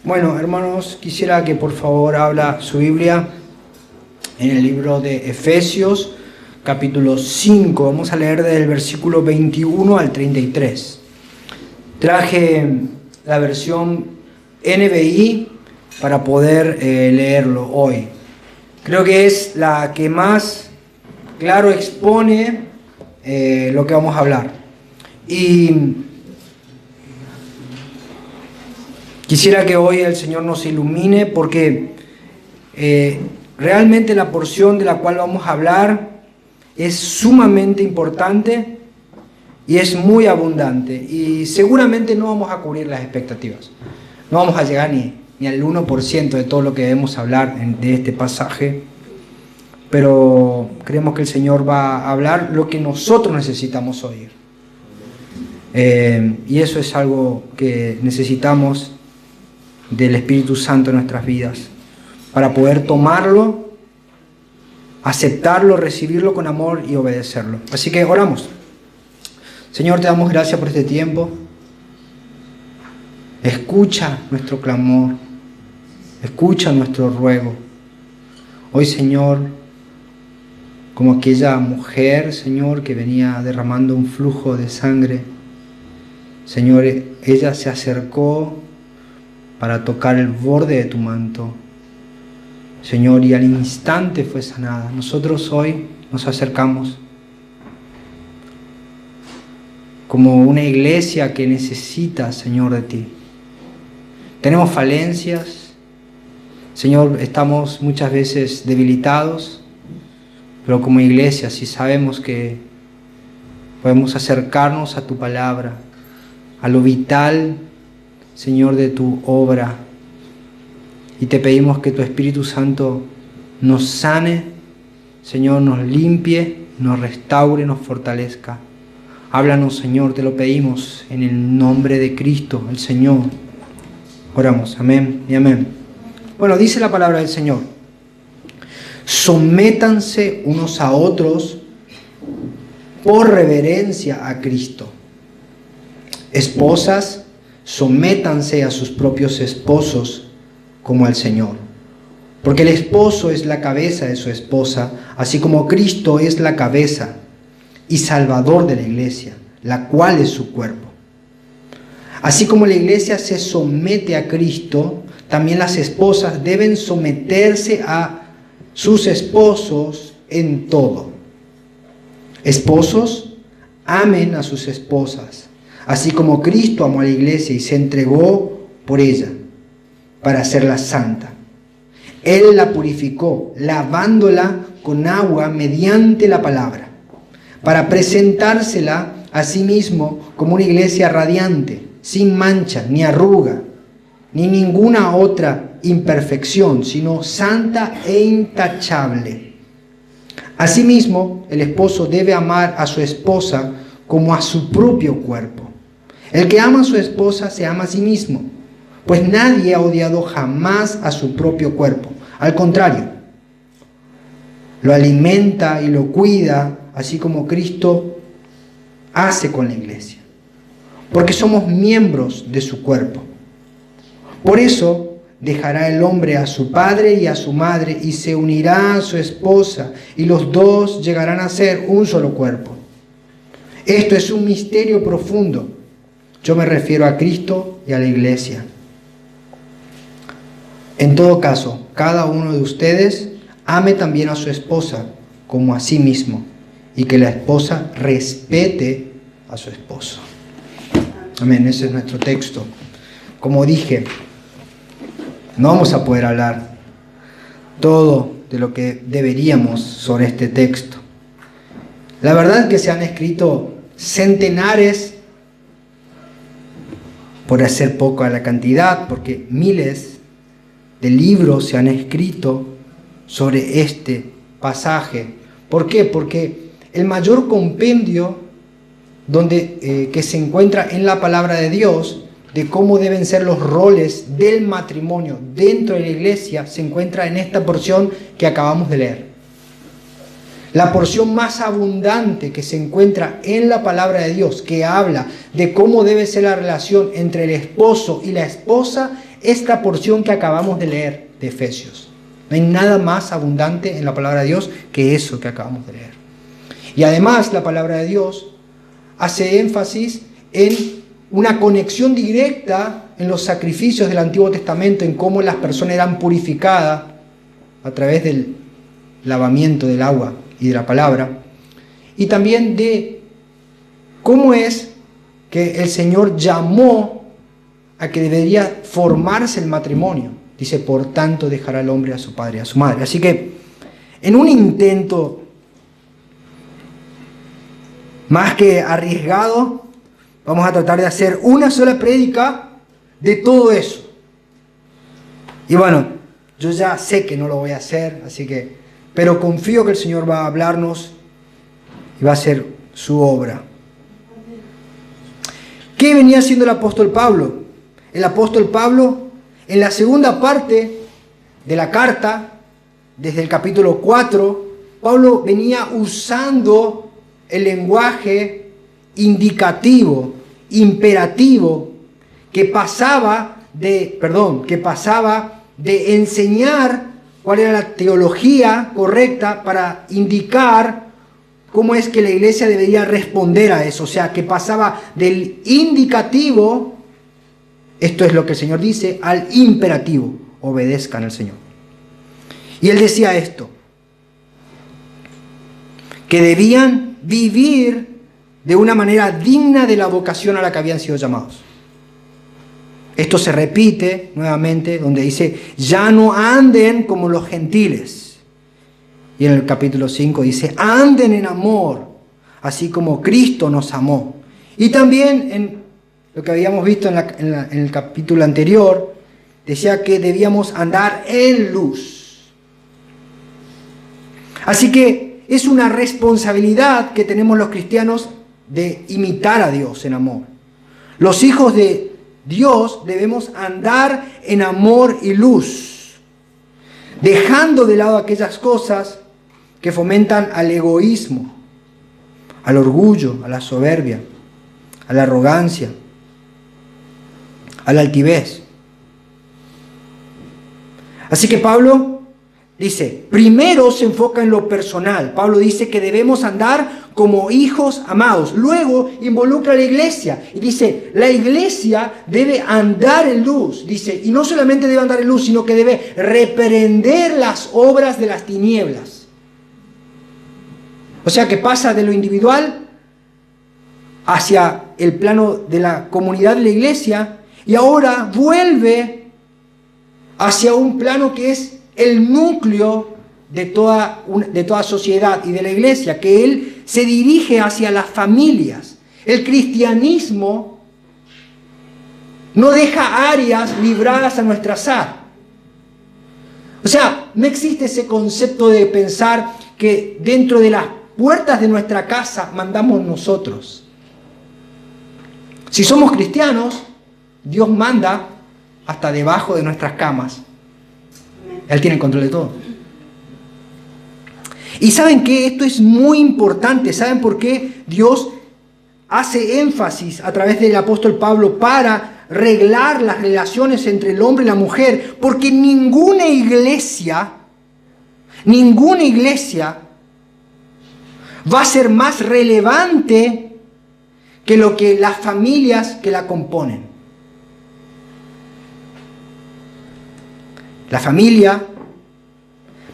Bueno, hermanos, quisiera que por favor abra su Biblia en el libro de Efesios, capítulo 5. Vamos a leer del versículo 21 al 33. Traje la versión NBI para poder leerlo hoy. Creo que es la que más claro expone lo que vamos a hablar. Y quisiera que hoy el Señor nos ilumine porque realmente la porción de la cual vamos a hablar es sumamente importante y es muy abundante. Y seguramente no vamos a cubrir las expectativas. No vamos a llegar ni al 1% de todo lo que debemos hablar de este pasaje. Pero creemos que el Señor va a hablar lo que nosotros necesitamos oír. Y eso es algo que necesitamos del Espíritu Santo en nuestras vidas, para poder tomarlo, aceptarlo, recibirlo con amor y obedecerlo. Así que oramos. Señor, te damos gracias por este tiempo. Escucha nuestro clamor, escucha nuestro ruego. Hoy, Señor, como aquella mujer, Señor, que venía derramando un flujo de sangre, Señor, ella se acercó para tocar el borde de tu manto, Señor, y al instante fue sanada. Nosotros hoy nos acercamos como una iglesia que necesita, Señor, de ti. Tenemos falencias, Señor, estamos muchas veces debilitados, pero como iglesia sí sabemos que podemos acercarnos a tu palabra, a lo vital, Señor, de tu obra, y te pedimos que tu Espíritu Santo nos sane, Señor, nos limpie, nos restaure, nos fortalezca. Háblanos, Señor, te lo pedimos en el nombre de Cristo, el Señor. Oramos, amén y amén. Bueno, dice la palabra del Señor: sométanse unos a otros por reverencia a Cristo. Esposas, sométanse a sus propios esposos como al Señor. Porque el esposo es la cabeza de su esposa, así como Cristo es la cabeza y salvador de la iglesia, la cual es su cuerpo. Así como la iglesia se somete a Cristo, también las esposas deben someterse a sus esposos en todo. Esposos, amen a sus esposas, así como Cristo amó a la iglesia y se entregó por ella para hacerla santa. Él la purificó, lavándola con agua mediante la palabra, para presentársela a sí mismo como una iglesia radiante, sin mancha, ni arruga, ni ninguna otra imperfección, sino santa e intachable. Asimismo, el esposo debe amar a su esposa como a su propio cuerpo. El que ama a su esposa se ama a sí mismo, pues nadie ha odiado jamás a su propio cuerpo. Al contrario, lo alimenta y lo cuida, así como Cristo hace con la iglesia, porque somos miembros de su cuerpo. Por eso dejará el hombre a su padre y a su madre y se unirá a su esposa, y los dos llegarán a ser un solo cuerpo. Esto es un misterio profundo. Yo me refiero a Cristo y a la iglesia. En todo caso, cada uno de ustedes ame también a su esposa como a sí mismo, y que la esposa respete a su esposo. Amén, ese es nuestro texto. Como dije, no vamos a poder hablar todo de lo que deberíamos sobre este texto. La verdad es que se han escrito centenares, por hacer poco a la cantidad, porque miles de libros se han escrito sobre este pasaje. ¿Por qué? Porque el mayor compendio que se encuentra en la palabra de Dios, de cómo deben ser los roles del matrimonio dentro de la iglesia, se encuentra en esta porción que acabamos de leer. La porción más abundante que se encuentra en la palabra de Dios, que habla de cómo debe ser la relación entre el esposo y la esposa, esta porción que acabamos de leer de Efesios. No hay nada más abundante en la palabra de Dios que eso que acabamos de leer. Y además la palabra de Dios hace énfasis en una conexión directa en los sacrificios del Antiguo Testamento, en cómo las personas eran purificadas a través del lavamiento del agua y de la palabra, y también de cómo es que el Señor llamó a que debería formarse el matrimonio. Dice, por tanto dejará el hombre a su padre y a su madre. Así que en un intento más que arriesgado, vamos a tratar de hacer una sola prédica de todo eso. Y bueno, yo ya sé que no lo voy a hacer, pero confío que el Señor va a hablarnos y va a hacer su obra. ¿Qué venía haciendo el apóstol Pablo? El apóstol Pablo, en la segunda parte de la carta, desde el capítulo 4, Pablo venía usando el lenguaje indicativo, imperativo, que pasaba de enseñar cuál era la teología correcta para indicar cómo es que la iglesia debería responder a eso. O sea, que pasaba del indicativo, esto es lo que el Señor dice, al imperativo, obedezcan al Señor. Y él decía esto, que debían vivir de una manera digna de la vocación a la que habían sido llamados. Esto se repite nuevamente donde dice, ya no anden como los gentiles. Y en el capítulo 5 dice, anden en amor, así como Cristo nos amó. Y también en lo que habíamos visto en el capítulo anterior, decía que debíamos andar en luz. Así que es una responsabilidad que tenemos los cristianos de imitar a Dios en amor. Los hijos de Dios debemos andar en amor y luz, dejando de lado aquellas cosas que fomentan al egoísmo, al orgullo, a la soberbia, a la arrogancia, a la altivez. Así que Pablo dice, primero se enfoca en lo personal. Pablo dice que debemos andar como hijos amados. Luego involucra a la iglesia y dice, la iglesia debe andar en luz. Dice, y no solamente debe andar en luz, sino que debe reprender las obras de las tinieblas. O sea que pasa de lo individual hacia el plano de la comunidad de la iglesia y ahora vuelve hacia un plano que es el núcleo de toda sociedad y de la iglesia, que él se dirige hacia las familias. El cristianismo no deja áreas libradas a nuestro azar. O sea, no existe ese concepto de pensar que dentro de las puertas de nuestra casa mandamos nosotros. Si somos cristianos, Dios manda hasta debajo de nuestras camas. Él tiene el control de todo. Y ¿saben qué? Esto es muy importante. ¿Saben por qué Dios hace énfasis a través del apóstol Pablo para arreglar las relaciones entre el hombre y la mujer? Porque ninguna iglesia va a ser más relevante que lo que las familias que la componen. La familia,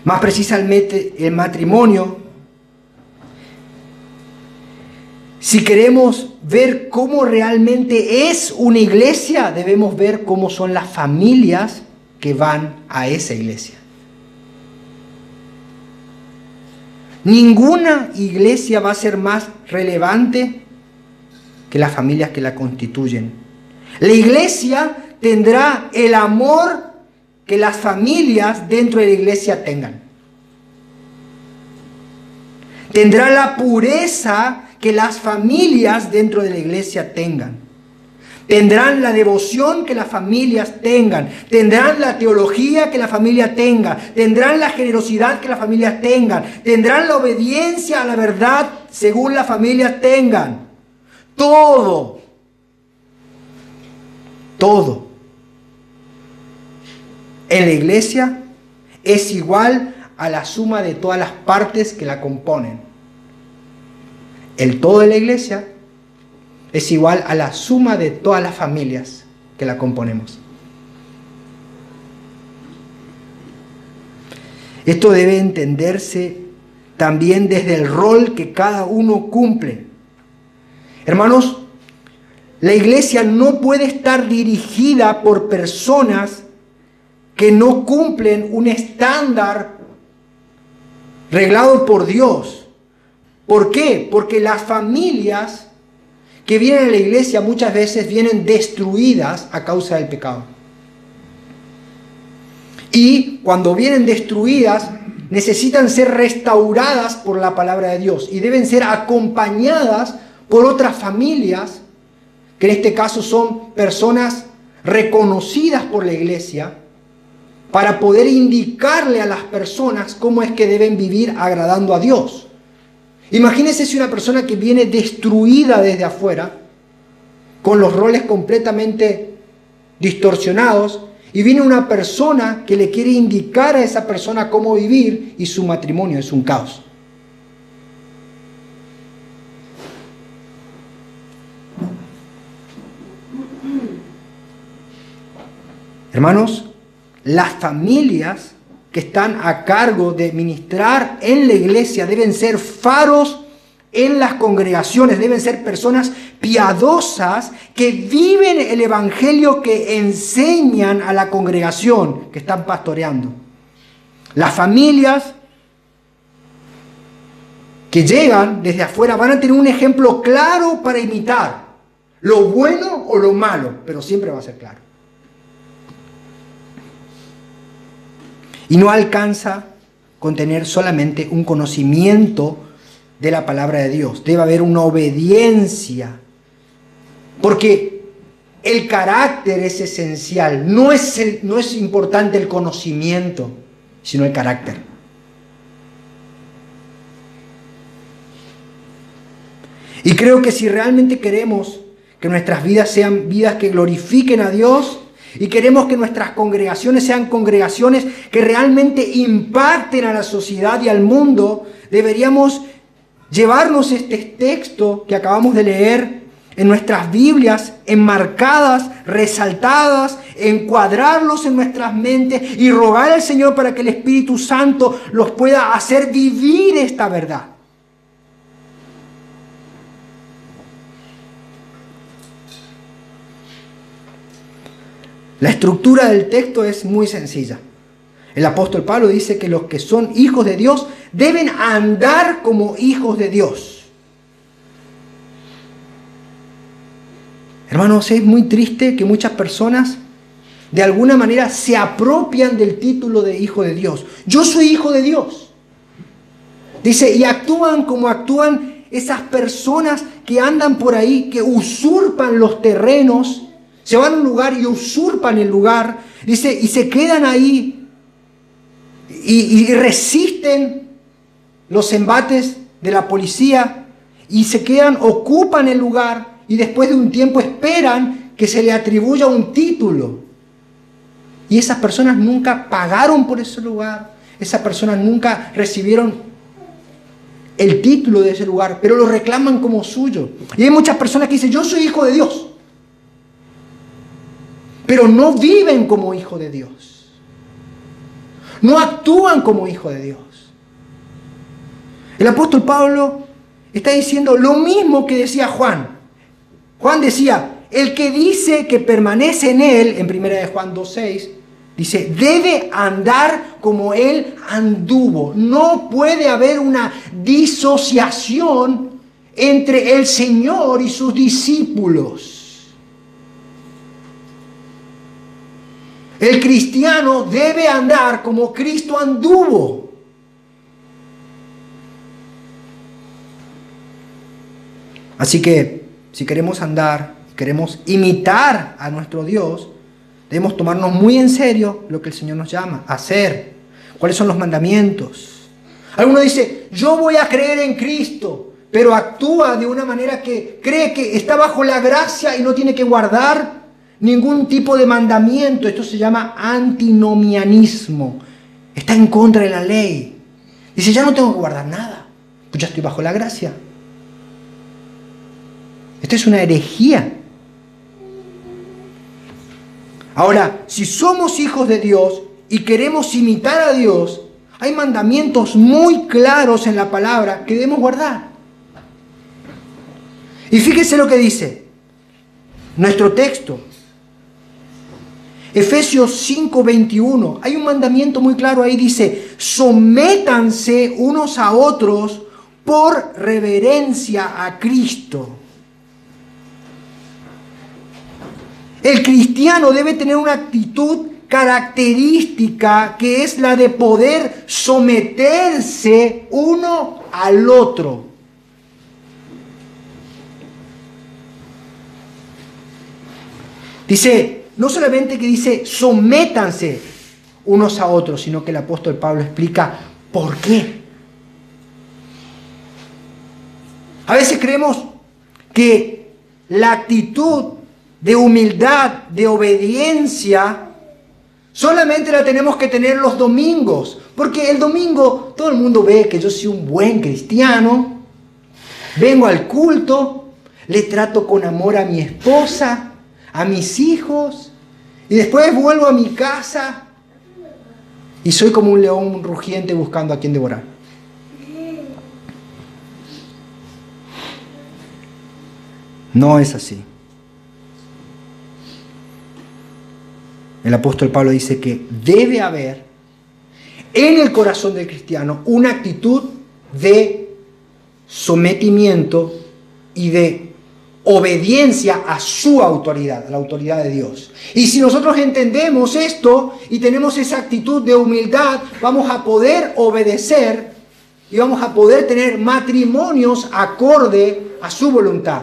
más precisamente el matrimonio, si queremos ver cómo realmente es una iglesia, debemos ver cómo son las familias que van a esa iglesia. Ninguna iglesia va a ser más relevante que las familias que la constituyen. La iglesia tendrá el amor que las familias dentro de la iglesia tengan. Tendrá la pureza que las familias dentro de la iglesia tengan. Tendrán la devoción que las familias tengan. Tendrán la teología que la familia tenga. Tendrán la generosidad que las familias tengan. Tendrán la obediencia a la verdad según las familias tengan. Todo. en la iglesia es igual a la suma de todas las partes que la componen. El todo de la iglesia es igual a la suma de todas las familias que la componemos. Esto debe entenderse también desde el rol que cada uno cumple. Hermanos, la iglesia no puede estar dirigida por personas que no cumplen un estándar reglado por Dios. ¿Por qué? Porque las familias que vienen a la iglesia muchas veces vienen destruidas a causa del pecado. Y cuando vienen destruidas, necesitan ser restauradas por la palabra de Dios y deben ser acompañadas por otras familias, que en este caso son personas reconocidas por la iglesia, para poder indicarle a las personas cómo es que deben vivir agradando a Dios. Imagínense si una persona que viene destruida desde afuera, con los roles completamente distorsionados, y viene una persona que le quiere indicar a esa persona cómo vivir, y su matrimonio es un caos. Hermanos, las familias que están a cargo de ministrar en la iglesia deben ser faros en las congregaciones, deben ser personas piadosas que viven el evangelio que enseñan a la congregación que están pastoreando. Las familias que llegan desde afuera van a tener un ejemplo claro para imitar, lo bueno o lo malo, pero siempre va a ser claro. Y no alcanza con tener solamente un conocimiento de la palabra de Dios. Debe haber una obediencia. Porque el carácter es esencial. No es importante el conocimiento, sino el carácter. Y creo que si realmente queremos que nuestras vidas sean vidas que glorifiquen a Dios, y queremos que nuestras congregaciones sean congregaciones que realmente impacten a la sociedad y al mundo, deberíamos llevarnos este texto que acabamos de leer en nuestras Biblias, enmarcadas, resaltadas, encuadrarlos en nuestras mentes y rogar al Señor para que el Espíritu Santo los pueda hacer vivir esta verdad. La estructura del texto es muy sencilla. El apóstol Pablo dice que los que son hijos de Dios deben andar como hijos de Dios. Hermanos, es muy triste que muchas personas de alguna manera se apropian del título de hijo de Dios. Yo soy hijo de Dios. Dice, y actúan como actúan esas personas que andan por ahí, que usurpan los terrenos. Se van a un lugar y usurpan el lugar, dice, y se quedan ahí y resisten los embates de la policía y se quedan, ocupan el lugar y después de un tiempo esperan que se le atribuya un título. Y esas personas nunca pagaron por ese lugar, esas personas nunca recibieron el título de ese lugar, pero lo reclaman como suyo. Y hay muchas personas que dicen, yo soy hijo de Dios, pero no viven como hijo de Dios. No actúan como hijo de Dios. El apóstol Pablo está diciendo lo mismo que decía Juan. Juan decía, el que dice que permanece en él, en 1 Juan 2:6, dice, debe andar como él anduvo. No puede haber una disociación entre el Señor y sus discípulos. El cristiano debe andar como Cristo anduvo. Así que, si queremos andar, queremos imitar a nuestro Dios, debemos tomarnos muy en serio lo que el Señor nos llama a hacer. ¿Cuáles son los mandamientos? Alguno dice, yo voy a creer en Cristo, pero actúa de una manera que cree que está bajo la gracia y no tiene que guardar ningún tipo de mandamiento. Esto se llama antinomianismo. Está en contra de la ley. Dice, ya no tengo que guardar nada, pues ya estoy bajo la gracia. Esto es una herejía. Ahora, si somos hijos de Dios y queremos imitar a Dios, hay mandamientos muy claros en la palabra que debemos guardar. Y fíjese lo que dice nuestro texto. Efesios 5:21. Hay un mandamiento muy claro ahí, dice, sométanse unos a otros por reverencia a Cristo. El cristiano debe tener una actitud característica que es la de poder someterse uno al otro. Dice, no solamente que dice sométanse unos a otros, sino que el apóstol Pablo explica por qué. A veces creemos que la actitud de humildad, de obediencia, solamente la tenemos que tener los domingos, porque el domingo todo el mundo ve que yo soy un buen cristiano, vengo al culto, le trato con amor a mi esposa, a mis hijos, y después vuelvo a mi casa y soy como un león rugiente buscando a quien devorar. No es así. El apóstol Pablo dice que debe haber en el corazón del cristiano una actitud de sometimiento y de obediencia a su autoridad, a la autoridad de Dios. Y si nosotros entendemos esto y tenemos esa actitud de humildad, vamos a poder obedecer y vamos a poder tener matrimonios acorde a su voluntad.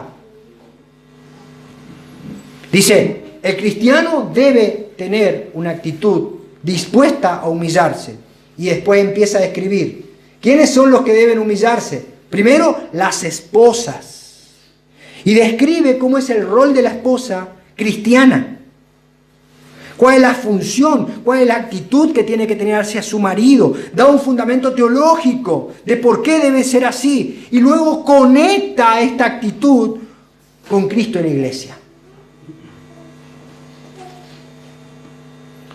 Dice, el cristiano debe tener una actitud dispuesta a humillarse. Y después empieza a describir quiénes son los que deben humillarse. Primero, las esposas. Y describe cómo es el rol de la esposa cristiana. ¿Cuál es la función? ¿Cuál es la actitud que tiene que tener hacia su marido? Da un fundamento teológico de por qué debe ser así. Y luego conecta esta actitud con Cristo en la iglesia.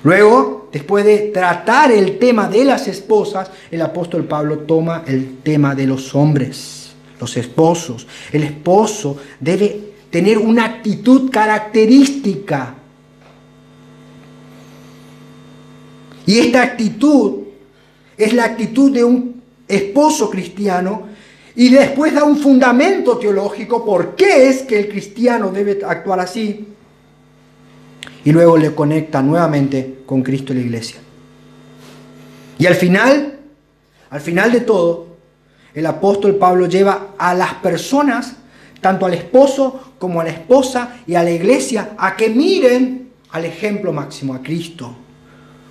Luego, después de tratar el tema de las esposas, el apóstol Pablo toma el tema de los hombres, los esposos. El esposo debe tener una actitud característica. Y esta actitud es la actitud de un esposo cristiano y después da un fundamento teológico por qué es que el cristiano debe actuar así. Y luego le conecta nuevamente con Cristo y la iglesia. Y al final de todo, el apóstol Pablo lleva a las personas, tanto al esposo como a la esposa y a la iglesia, a que miren al ejemplo máximo, a Cristo.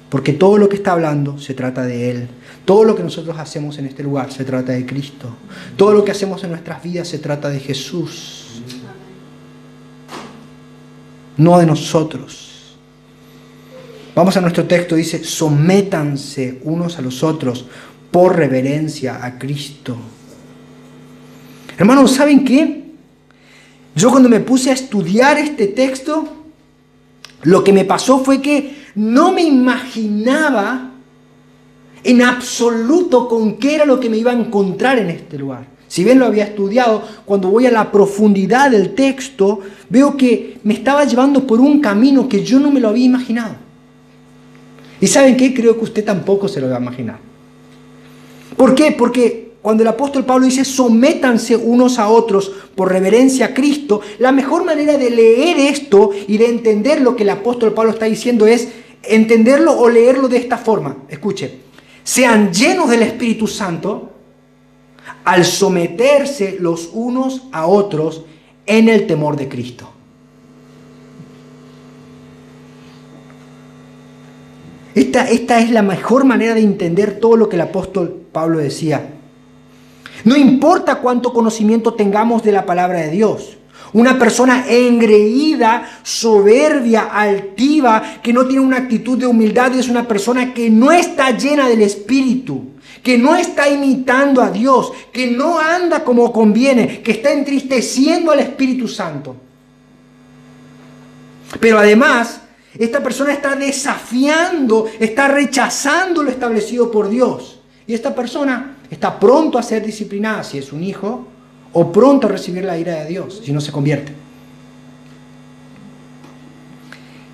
Porque todo lo que está hablando se trata de Él. Todo lo que nosotros hacemos en este lugar se trata de Cristo. Todo lo que hacemos en nuestras vidas se trata de Jesús. No de nosotros. Vamos a nuestro texto, dice, sométanse unos a los otros por reverencia a Cristo. Hermanos, ¿saben qué? Yo cuando me puse a estudiar este texto, lo que me pasó fue que no me imaginaba en absoluto con qué era lo que me iba a encontrar en este lugar. Si bien lo había estudiado, cuando voy a la profundidad del texto, veo que me estaba llevando por un camino que yo no me lo había imaginado. ¿Y saben qué? Creo que usted tampoco se lo va a imaginar. ¿Por qué? Porque cuando el apóstol Pablo dice sométanse unos a otros por reverencia a Cristo, la mejor manera de leer esto y de entender lo que el apóstol Pablo está diciendo es entenderlo o leerlo de esta forma. Escuche, sean llenos del Espíritu Santo al someterse los unos a otros en el temor de Cristo. Esta es la mejor manera de entender todo lo que el apóstol Pablo decía. No importa cuánto conocimiento tengamos de la palabra de Dios, Una persona engreída, soberbia, altiva, que no tiene una actitud de humildad, es una persona que no está llena del Espíritu, que no está imitando a Dios, que no anda como conviene, que está entristeciendo al Espíritu Santo. Pero además, esta persona está desafiando, está rechazando lo establecido por Dios. Y esta persona está pronto a ser disciplinada si es un hijo, o pronto a recibir la ira de Dios si no se convierte.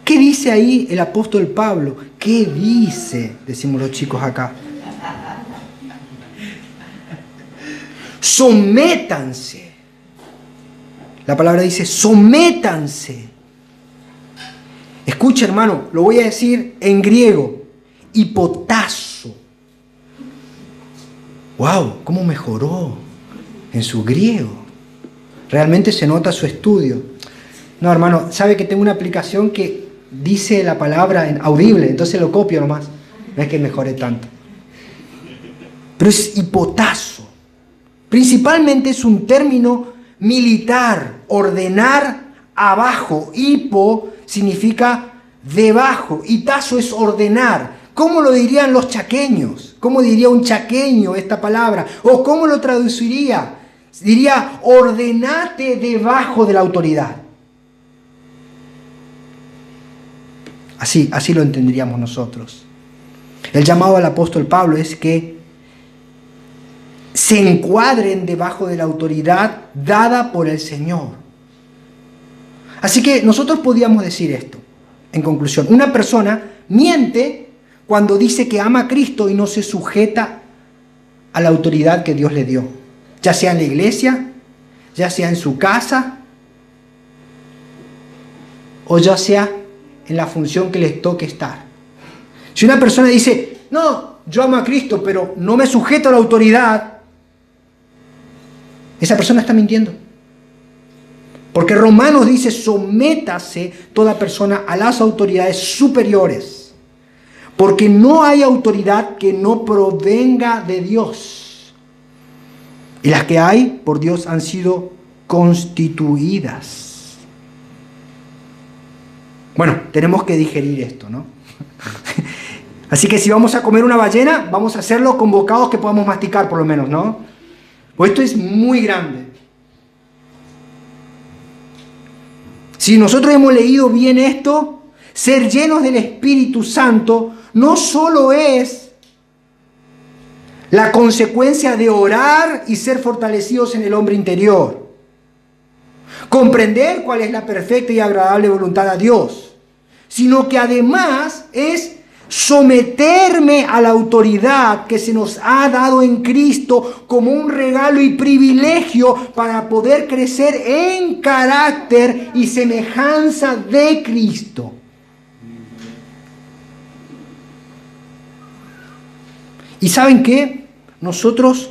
¿Qué dice ahí el apóstol Pablo? ¿Qué dice? Decimos los chicos acá. Sométanse. La palabra dice sométanse. Escucha, hermano, lo voy a decir en griego. Hipotazo. ¡Wow! ¿Cómo mejoró en su griego? Realmente se nota su estudio. No, hermano, sabe que tengo una aplicación que dice la palabra en audible, entonces lo copio nomás. No es que mejore tanto. Pero es hipotazo. Principalmente es un término militar. Ordenar abajo. Hipo significa debajo y tazo es ordenar. ¿Cómo lo dirían los chaqueños? ¿Cómo diría un chaqueño esta palabra? ¿O cómo lo traduciría? Diría, ordenate debajo de la autoridad. Así lo entenderíamos nosotros. El llamado al apóstol Pablo es que se encuadren debajo de la autoridad dada por el Señor. Así que nosotros podíamos decir esto, en conclusión. Una persona miente cuando dice que ama a Cristo y no se sujeta a la autoridad que Dios le dio. Ya sea en la iglesia, ya sea en su casa, o ya sea en la función que les toque estar. Si una persona dice, no, yo amo a Cristo, pero no me sujeto a la autoridad, esa persona está mintiendo. Porque Romanos dice, sométase toda persona a las autoridades superiores. Porque no hay autoridad que no provenga de Dios. Y las que hay por Dios han sido constituidas. Bueno, tenemos que digerir esto, ¿no? Así que si vamos a comer una ballena, vamos a hacerlo con bocados que podamos masticar por lo menos, ¿no? Pues esto es muy grande. Si nosotros hemos leído bien esto, ser llenos del Espíritu Santo no solo es la consecuencia de orar y ser fortalecidos en el hombre interior, comprender cuál es la perfecta y agradable voluntad de Dios, sino que además es someterme a la autoridad que se nos ha dado en Cristo como un regalo y privilegio para poder crecer en carácter y semejanza de Cristo. ¿Y saben qué? Nosotros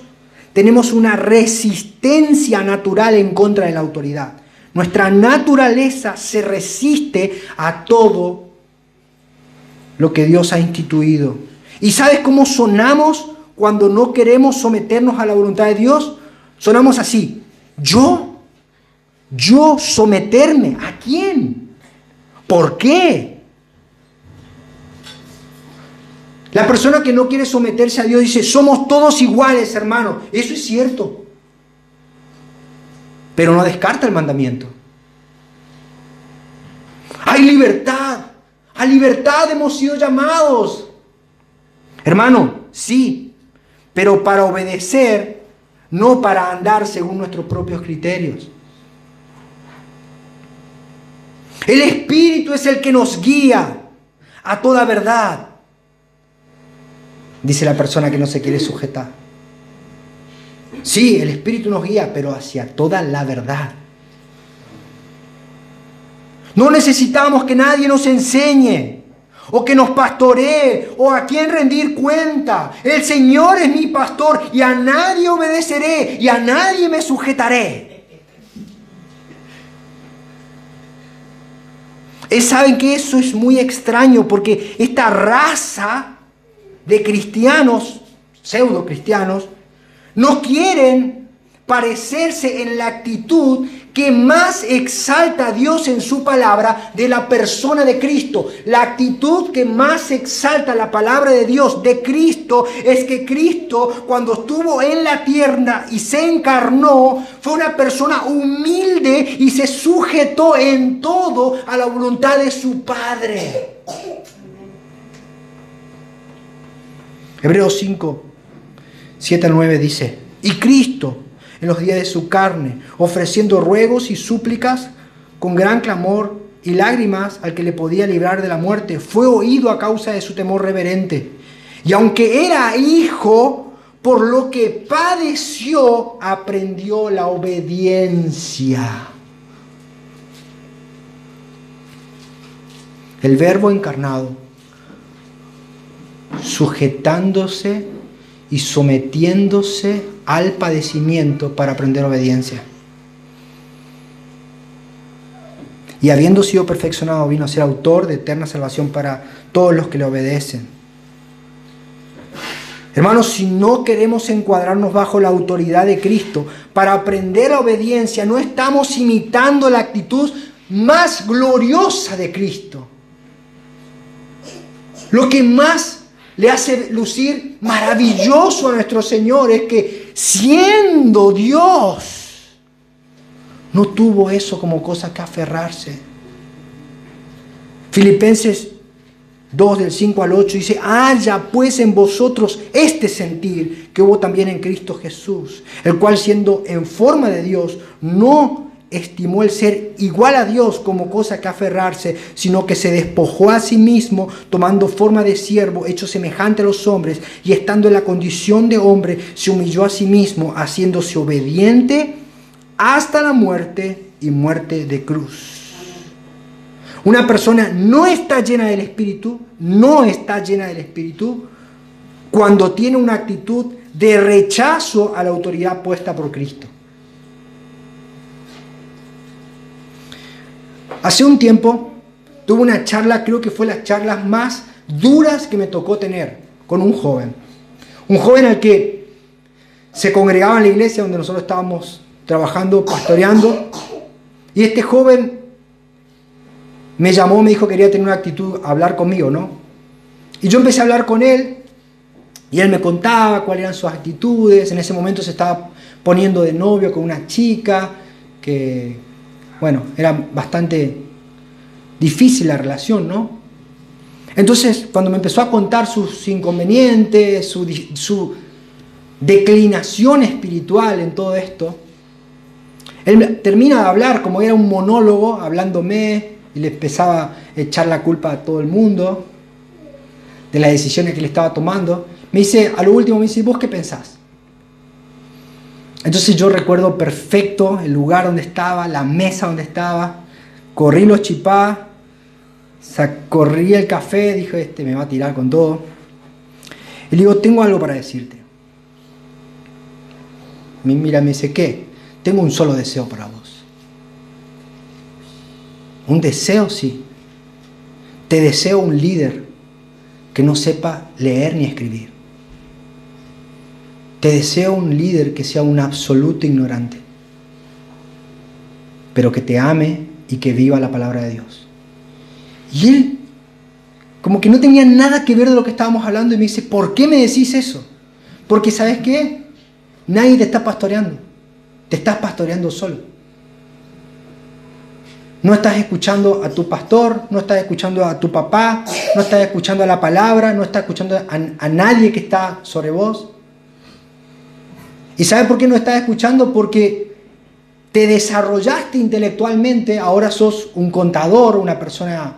tenemos una resistencia natural en contra de la autoridad. Nuestra naturaleza se resiste a todo lo que Dios ha instituido. ¿Y sabes cómo sonamos cuando no queremos someternos a la voluntad de Dios? Sonamos así. Yo someterme. ¿A quién? ¿Por qué? La persona que no quiere someterse a Dios dice, somos todos iguales, hermano. Eso es cierto. Pero no descarta el mandamiento. Hay libertad. A libertad hemos sido llamados. Hermano, sí, pero para obedecer, no para andar según nuestros propios criterios. El Espíritu es el que nos guía a toda verdad, dice la persona que no se quiere sujetar. Sí, el Espíritu nos guía, pero hacia toda la verdad. No necesitamos que nadie nos enseñe, o que nos pastoree, o a quien rendir cuenta. El Señor es mi pastor, y a nadie obedeceré, y a nadie me sujetaré. ¿Saben que eso es muy extraño? Porque esta raza de cristianos, pseudo cristianos, no quieren parecerse en la actitud que más exalta a Dios en su palabra de la persona de Cristo. La actitud que más exalta la palabra de Dios de Cristo es que Cristo, cuando estuvo en la tierra y se encarnó, fue una persona humilde y se sujetó en todo a la voluntad de su Padre. Hebreos 5, 7 al 9 dice: y Cristo, en los días de su carne, ofreciendo ruegos y súplicas con gran clamor y lágrimas al que le podía librar de la muerte, fue oído a causa de su temor reverente. Y aunque era hijo, por lo que padeció, aprendió la obediencia. El Verbo encarnado, sujetándose y sometiéndose al padecimiento para aprender obediencia. Y habiendo sido perfeccionado, vino a ser autor de eterna salvación para todos los que le obedecen. Hermanos, si no queremos encuadrarnos bajo la autoridad de Cristo para aprender la obediencia, no estamos imitando la actitud más gloriosa de Cristo. Lo que más le hace lucir maravilloso a nuestro Señor es que, siendo Dios, no tuvo eso como cosa que aferrarse. Filipenses 2, del 5 al 8 dice: haya pues en vosotros este sentir que hubo también en Cristo Jesús, el cual, siendo en forma de Dios, no estimó el ser igual a Dios como cosa que aferrarse, sino que se despojó a sí mismo, tomando forma de siervo, hecho semejante a los hombres, y estando en la condición de hombre, se humilló a sí mismo, haciéndose obediente hasta la muerte y muerte de cruz. Una persona no está llena del Espíritu, cuando tiene una actitud de rechazo a la autoridad puesta por Cristo. Hace un tiempo tuve una charla, creo que fue las charlas más duras que me tocó tener, con un joven. Un joven al que se congregaba en la iglesia donde nosotros estábamos trabajando, pastoreando. Y este joven me llamó, me dijo que quería tener una actitud, hablar conmigo, ¿no? Y yo empecé a hablar con él y él me contaba cuáles eran sus actitudes. En ese momento se estaba poniendo de novio con una chica que, bueno, era bastante difícil la relación, ¿no? Entonces, cuando me empezó a contar sus inconvenientes, su declinación espiritual en todo esto, él termina de hablar como era un monólogo, hablándome, y le empezaba a echar la culpa a todo el mundo de las decisiones que le estaba tomando. Me dice, a lo último me dice: ¿vos qué pensás? Entonces yo recuerdo perfecto el lugar donde estaba, la mesa donde estaba. Corrí los chipá, corrí el café, dije: este me va a tirar con todo. Y le digo: tengo algo para decirte. Mira, me dice: ¿qué? Tengo un solo deseo para vos. Un deseo, sí. Te deseo un líder que no sepa leer ni escribir. Te deseo un líder que sea un absoluto ignorante, pero que te ame y que viva la palabra de Dios. Y él, como que no tenía nada que ver de lo que estábamos hablando, y me dice: ¿por qué me decís eso? Porque ¿sabes qué? Nadie te está pastoreando. Te estás pastoreando solo. No estás escuchando a tu pastor, no estás escuchando a tu papá, no estás escuchando a la palabra, no estás escuchando a nadie que está sobre vos. ¿Y sabes por qué no estás escuchando? Porque te desarrollaste intelectualmente, ahora sos un contador, una persona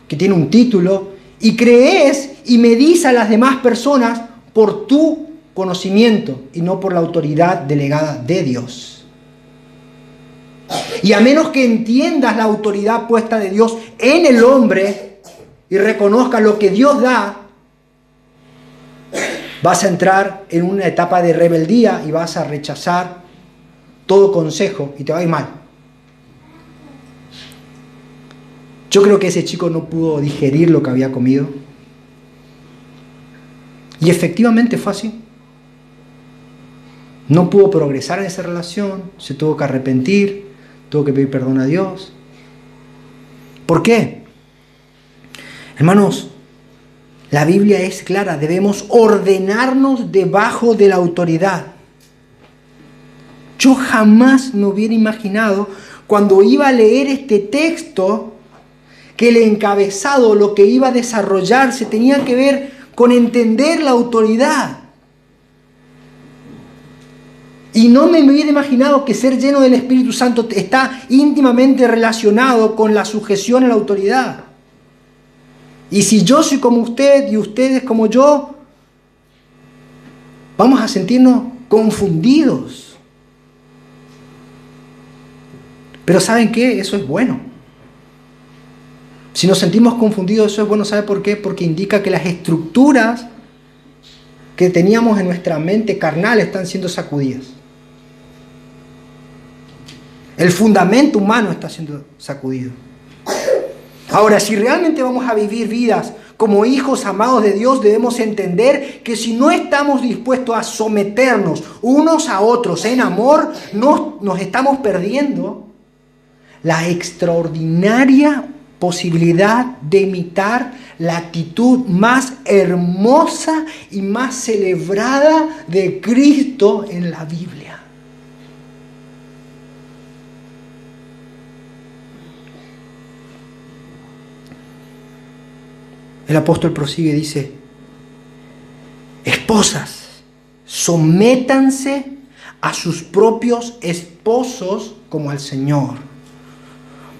que tiene un título, y crees y medís a las demás personas por tu conocimiento y no por la autoridad delegada de Dios. Y a menos que entiendas la autoridad puesta de Dios en el hombre y reconozcas lo que Dios da, vas a entrar en una etapa de rebeldía y vas a rechazar todo consejo y te va a ir mal. Yo creo que ese chico no pudo digerir lo que había comido. Y efectivamente fue así. No pudo progresar en esa relación, se tuvo que arrepentir, tuvo que pedir perdón a Dios. ¿Por qué? Hermanos, la Biblia es clara, debemos ordenarnos debajo de la autoridad. Yo jamás me hubiera imaginado, cuando iba a leer este texto, que el encabezado, lo que iba a desarrollarse, tenía que ver con entender la autoridad. Y no me hubiera imaginado que ser lleno del Espíritu Santo está íntimamente relacionado con la sujeción a la autoridad. Y si yo soy como usted y ustedes como yo, vamos a sentirnos confundidos. Pero ¿saben qué? Eso es bueno. Si nos sentimos confundidos, eso es bueno. ¿Sabe por qué? Porque indica que las estructuras que teníamos en nuestra mente carnal están siendo sacudidas. El fundamento humano está siendo sacudido. Ahora, si realmente vamos a vivir vidas como hijos amados de Dios, debemos entender que si no estamos dispuestos a someternos unos a otros en amor, nos estamos perdiendo la extraordinaria posibilidad de imitar la actitud más hermosa y más celebrada de Cristo en la Biblia. El apóstol prosigue y dice: esposas, sométanse a sus propios esposos como al Señor.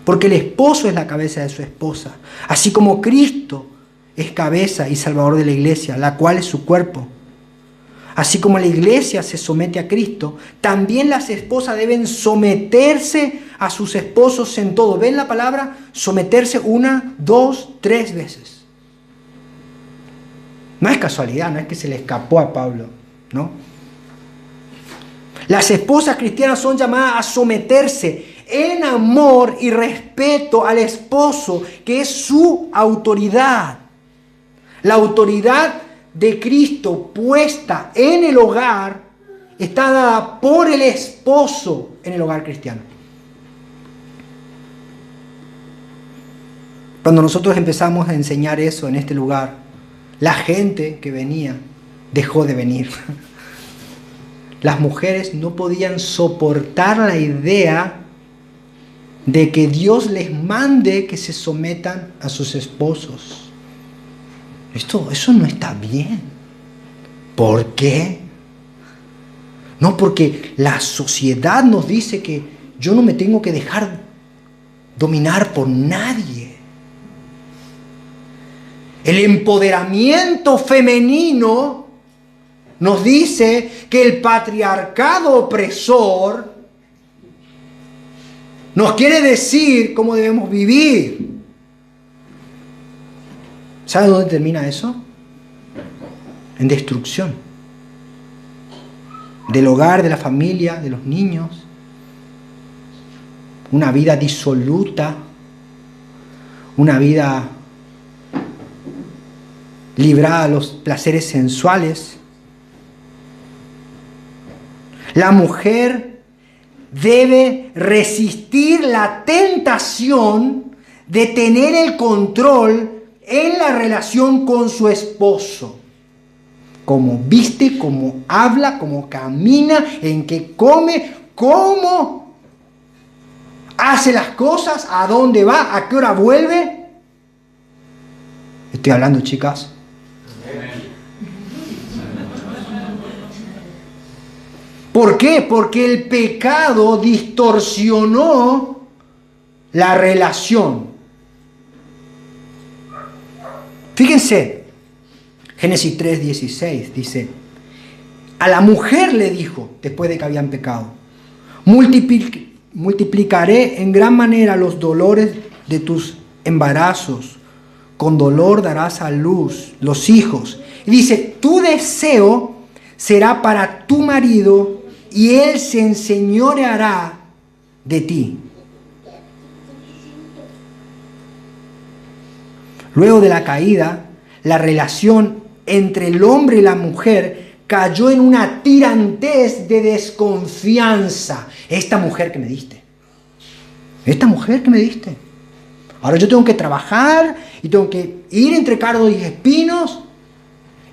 Porque el esposo es la cabeza de su esposa, así como Cristo es cabeza y salvador de la iglesia, la cual es su cuerpo. Así como la iglesia se somete a Cristo, también las esposas deben someterse a sus esposos en todo. ¿Ven la palabra? Someterse 1, 2, 3 veces. No es casualidad, no es que se le escapó a Pablo, ¿no? Las esposas cristianas son llamadas a someterse en amor y respeto al esposo, que es su autoridad. La autoridad de Cristo puesta en el hogar está dada por el esposo en el hogar cristiano. Cuando nosotros empezamos a enseñar eso en este lugar, la gente que venía dejó de venir. Las mujeres no podían soportar la idea de que Dios les mande que se sometan a sus esposos. Eso no está bien. ¿Por qué? No, porque la sociedad nos dice que yo no me tengo que dejar dominar por nadie. El empoderamiento femenino nos dice que el patriarcado opresor nos quiere decir cómo debemos vivir. ¿Sabe dónde termina eso? En destrucción. Del hogar, de la familia, de los niños. Una vida disoluta. Una vida librada a los placeres sensuales. La mujer debe resistir la tentación de tener el control en la relación con su esposo. Cómo viste, cómo habla, cómo camina, en qué come, cómo hace las cosas, a dónde va, a qué hora vuelve. Estoy hablando, chicas. ¿Por qué? Porque el pecado distorsionó la relación. Fíjense, Génesis 3:16 dice: a la mujer le dijo, después de que habían pecado, multiplicaré en gran manera los dolores de tus embarazos, con dolor darás a luz los hijos. Y dice: tu deseo será para tu marido y él se enseñoreará de ti. Luego de la caída, la relación entre el hombre y la mujer cayó en una tirantez de desconfianza. Esta mujer que me diste. Ahora yo tengo que trabajar y tengo que ir entre cardos y espinos.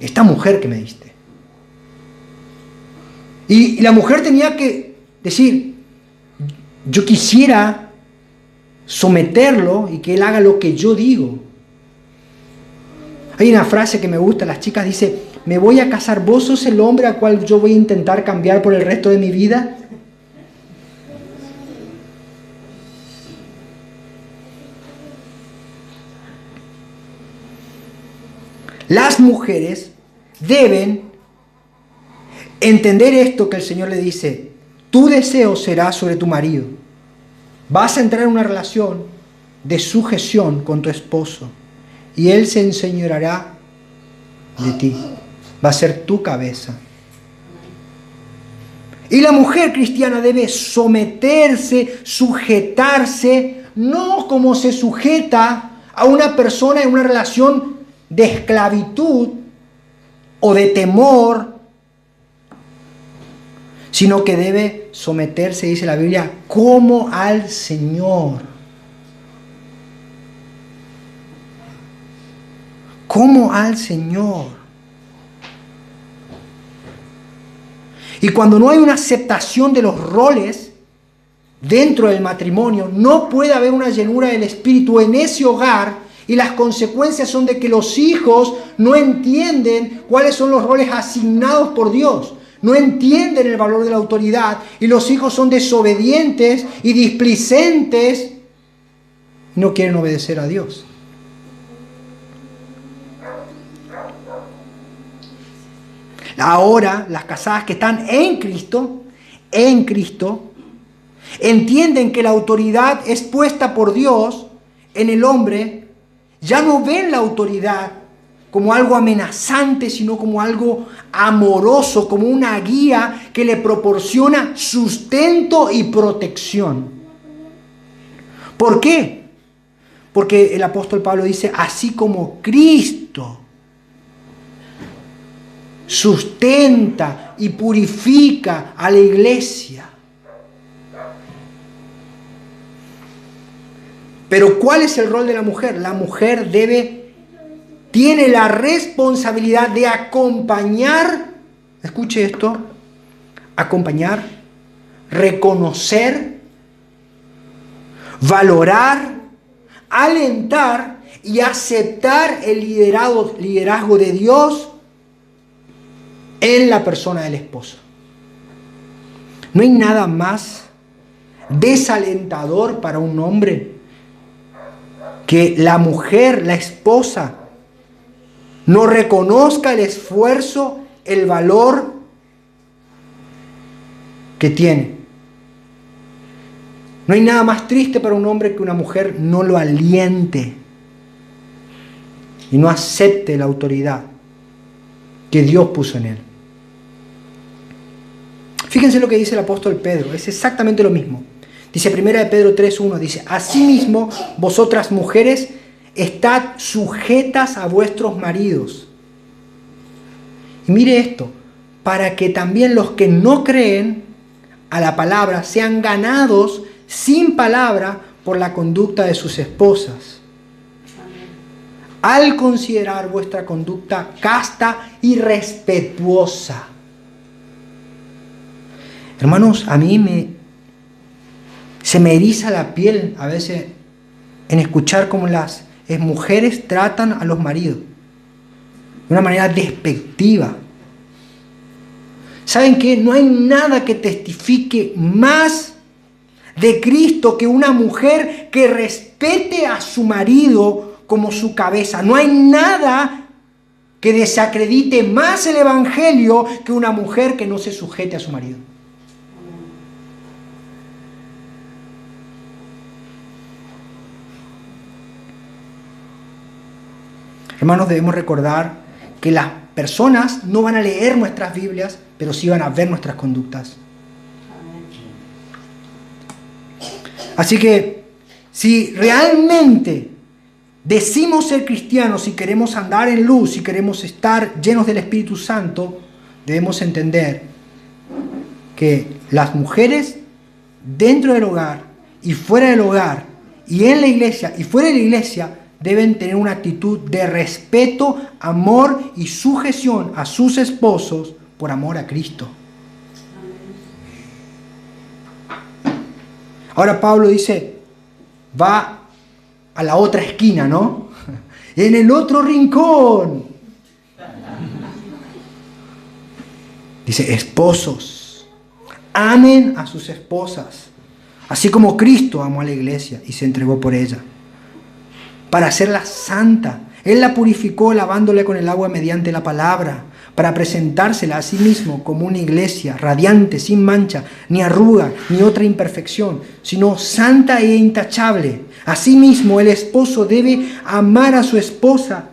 Esta mujer que me diste. Y la mujer tenía que decir, yo quisiera someterlo y que él haga lo que yo digo. Hay una frase que me gusta, las chicas dicen, me voy a casar, vos sos el hombre al cual yo voy a intentar cambiar por el resto de mi vida. Las mujeres deben entender esto que el Señor le dice, tu deseo será sobre tu marido. Vas a entrar en una relación de sujeción con tu esposo y él se enseñoreará de ti. Va a ser tu cabeza. Y la mujer cristiana debe someterse, sujetarse, no como se sujeta a una persona en una relación de esclavitud o de temor, sino que debe someterse, dice la Biblia, como al Señor. Como al Señor. Y cuando no hay una aceptación de los roles dentro del matrimonio, no puede haber una llenura del Espíritu en ese hogar, y las consecuencias son de que los hijos no entienden cuáles son los roles asignados por Dios. No entienden el valor de la autoridad y los hijos son desobedientes y displicentes. No quieren obedecer a Dios. Ahora, las casadas que están en Cristo, entienden que la autoridad es puesta por Dios en el hombre. Ya no ven la autoridad como algo amenazante, sino como algo amoroso, como una guía que le proporciona sustento y protección. ¿Por qué? Porque el apóstol Pablo dice, así como Cristo sustenta y purifica a la iglesia. Pero ¿cuál es el rol de la mujer? La mujer tiene la responsabilidad de acompañar, escuche esto, acompañar, reconocer, valorar, alentar y aceptar el liderazgo de Dios en la persona del esposo. No hay nada más desalentador para un hombre que la mujer, la esposa, no reconozca el esfuerzo, el valor que tiene. No hay nada más triste para un hombre que una mujer no lo aliente y no acepte la autoridad que Dios puso en él. Fíjense lo que dice el apóstol Pedro, es exactamente lo mismo. Dice 1 Pedro 3:1, dice, asimismo, vosotras mujeres, estad sujetas a vuestros maridos. Y mire esto, para que también los que no creen a la palabra sean ganados sin palabra por la conducta de sus esposas. Al considerar vuestra conducta casta y respetuosa. Hermanos, a mí se me eriza la piel a veces en escuchar cómo las mujeres tratan a los maridos de una manera despectiva. ¿Saben qué? No hay nada que testifique más de Cristo que una mujer que respete a su marido como su cabeza. No hay nada que desacredite más el evangelio que una mujer que no se sujete a su marido. Hermanos, debemos recordar que las personas no van a leer nuestras Biblias, pero sí van a ver nuestras conductas. Así que, si realmente decimos ser cristianos, si queremos andar en luz, si queremos estar llenos del Espíritu Santo, debemos entender que las mujeres dentro del hogar y fuera del hogar, y en la iglesia y fuera de la iglesia, deben tener una actitud de respeto, amor y sujeción a sus esposos por amor a Cristo. Ahora Pablo dice, va a la otra esquina, ¿no? En el otro rincón. Dice, esposos, amen a sus esposas, así como Cristo amó a la iglesia y se entregó por ella, para hacerla santa. Él la purificó lavándola con el agua mediante la palabra, para presentársela a sí mismo como una iglesia radiante, sin mancha, ni arruga, ni otra imperfección, sino santa e intachable. Asimismo, el esposo debe amar a su esposa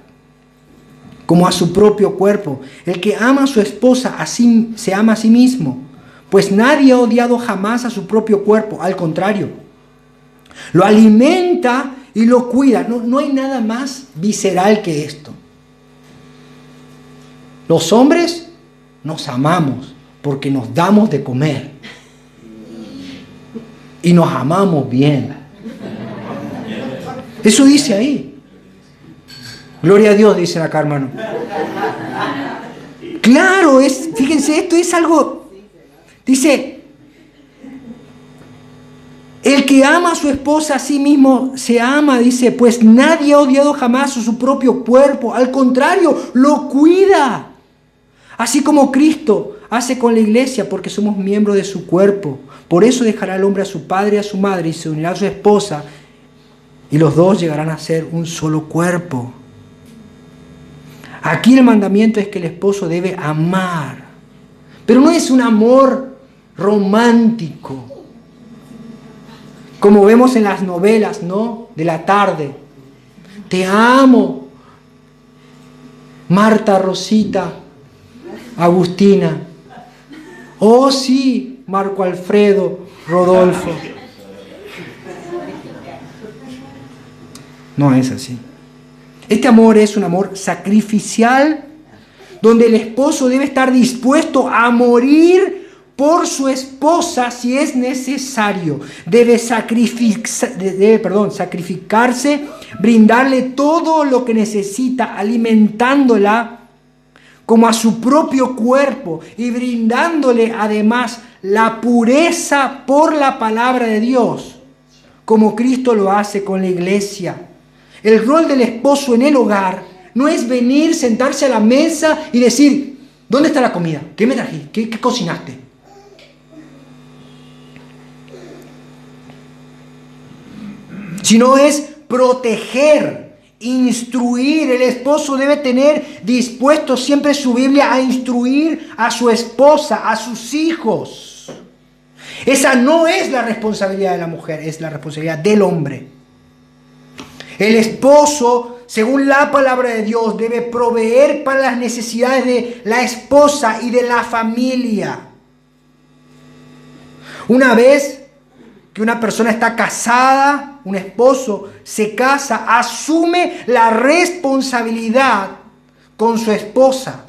como a su propio cuerpo. El que ama a su esposa, así se ama a sí mismo. Pues nadie ha odiado jamás a su propio cuerpo, al contrario, lo alimenta y lo cuida. No hay nada más visceral que esto. Los hombres nos amamos porque nos damos de comer y nos amamos bien. Eso dice ahí. Gloria a Dios, dicen acá, hermano. Claro, fíjense, esto es algo. Dice, el que ama a su esposa a sí mismo se ama, dice, pues nadie ha odiado jamás a su propio cuerpo, al contrario, lo cuida. Así como Cristo hace con la iglesia, porque somos miembros de su cuerpo. Por eso dejará el hombre a su padre y a su madre y se unirá a su esposa, y los dos llegarán a ser un solo cuerpo. Aquí el mandamiento es que el esposo debe amar, pero no es un amor romántico, como vemos en las novelas, ¿no? De la tarde. Te amo, Marta, Rosita, Agustina. Oh sí, Marco Alfredo, Rodolfo. No es así. Este amor es un amor sacrificial, donde el esposo debe estar dispuesto a morir por su esposa si es necesario. Debe sacrificarse, brindarle todo lo que necesita, alimentándola como a su propio cuerpo y brindándole además la pureza por la palabra de Dios, como Cristo lo hace con la iglesia. El rol del esposo en el hogar no es venir, sentarse a la mesa y decir, ¿dónde está la comida? ¿Qué me trajiste? ¿Qué cocinaste? Sino es proteger, instruir. El esposo debe tener dispuesto siempre su Biblia a instruir a su esposa, a sus hijos. Esa no es la responsabilidad de la mujer, es la responsabilidad del hombre. El esposo, según la palabra de Dios, debe proveer para las necesidades de la esposa y de la familia. Una vez que una persona está casada, un esposo se casa, asume la responsabilidad con su esposa.